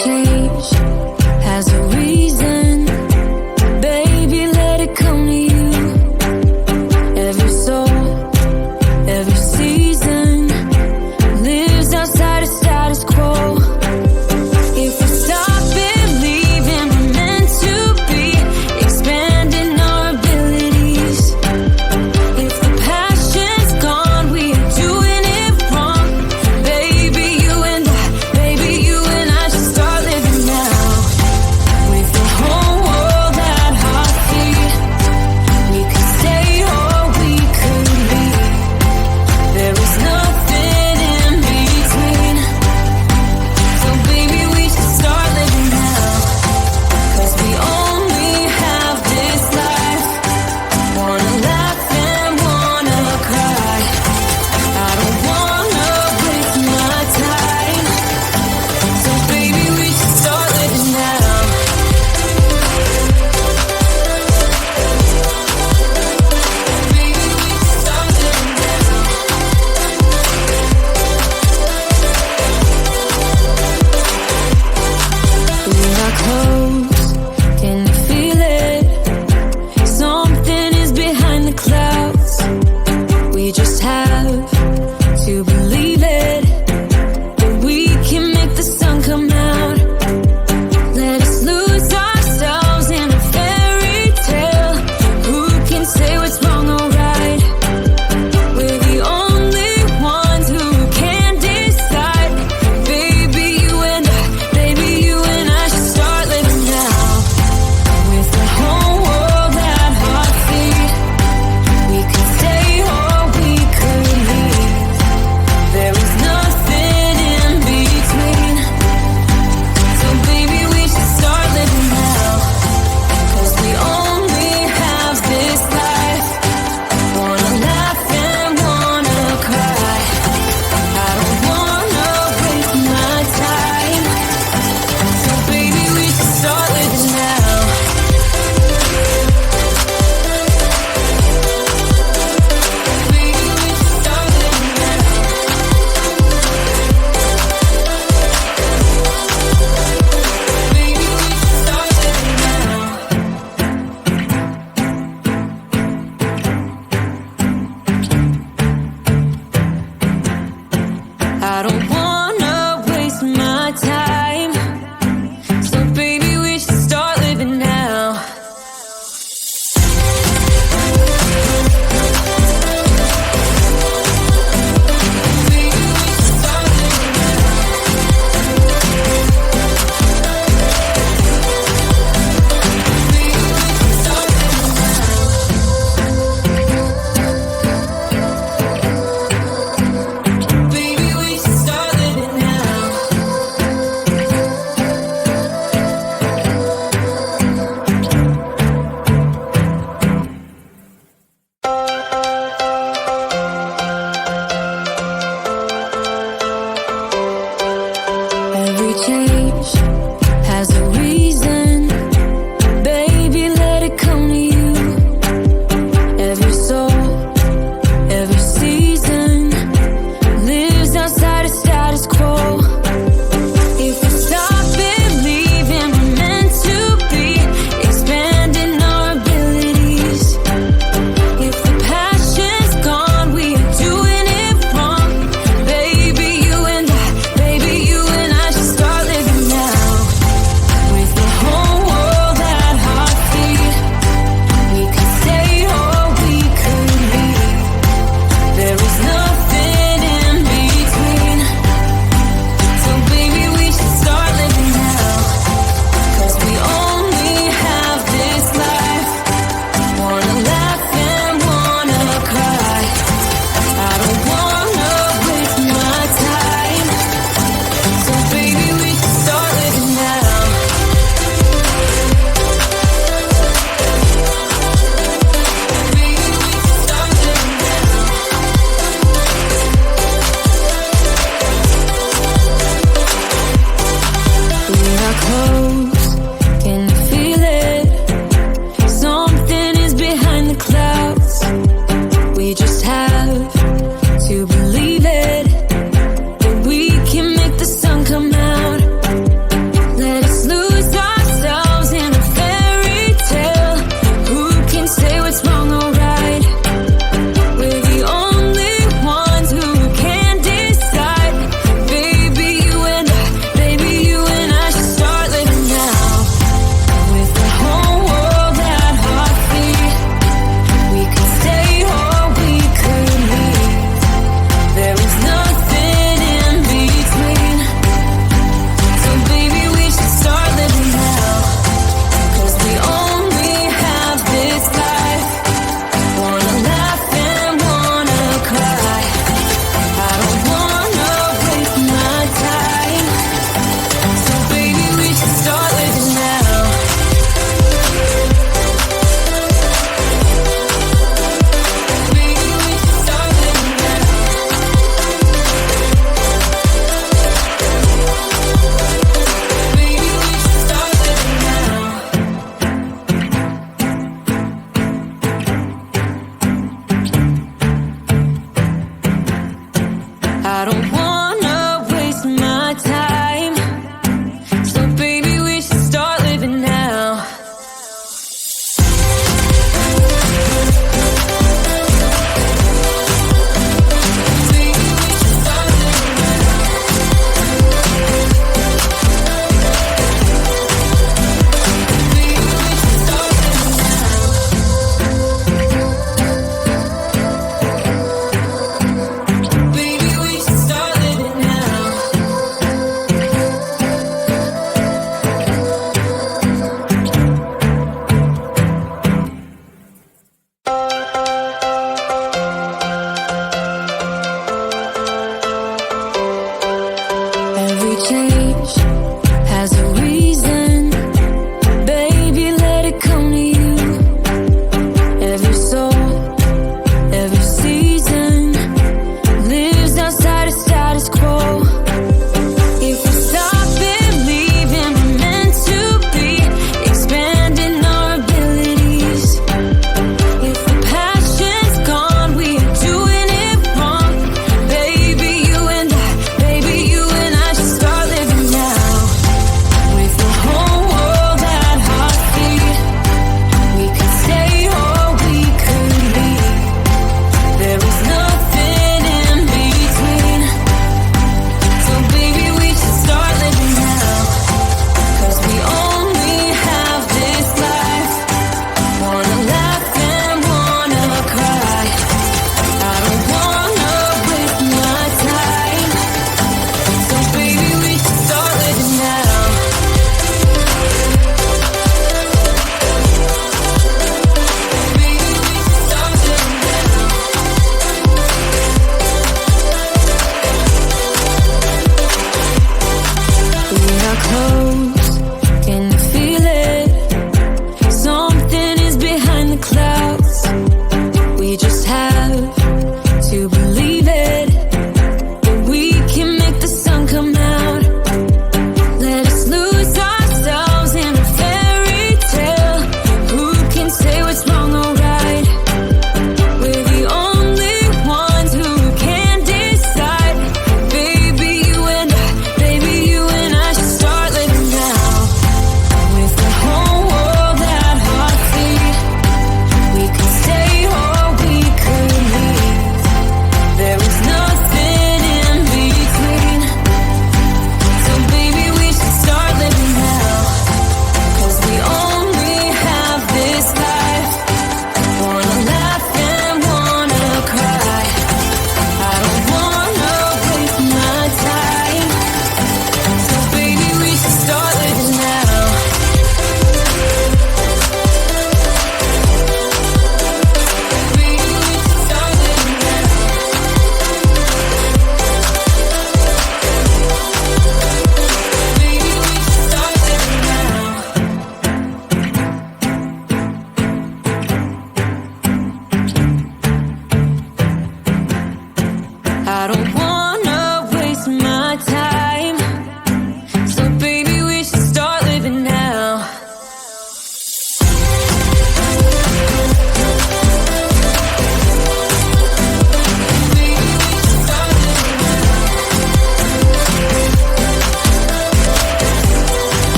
change has a reason. Baby, let it come to you. Every soul, every season lives outside of status quo. If we stop believing we're meant to be, expanding our abilities. If the passion's gone, we are doing it wrong. Baby, you and I should start living now. With the whole world at our feet, we could stay or we could leave. There is nothing in between. So baby, we should start living now. 'Cause we only have this life. Wanna laugh and wanna cry. I don't wanna waste my time. So baby, we should start living now. Baby, we should start living now. We're not close, can you feel it? Something is behind the clouds. We just have to believe it, that we can make the sun come out. Let us lose ourselves in a fairy tale. Who can say what's wrong or right? We're the only ones who can decide. Baby, you and I should start living now. With the whole world at our feet, we could stay or we could leave. There is nothing in between. So baby, we should start living now. 'Cause we only have this life. Wanna laugh and wanna cry. I don't wanna waste my time. So baby, we should start living now. Baby, we should start living now. Baby, we should start living now. I don't wanna waste my time. So baby, we should start living now. Baby, we should start living now. Baby, we should start living now. Baby, we should start living now. Every change has a reason. Baby, let it come to you. Every soul, every season lives outside of status quo. If we stop believing we're meant to be, expanding our abilities. If the passion's gone, we are doing it wrong. Baby, you and I should start living now. change.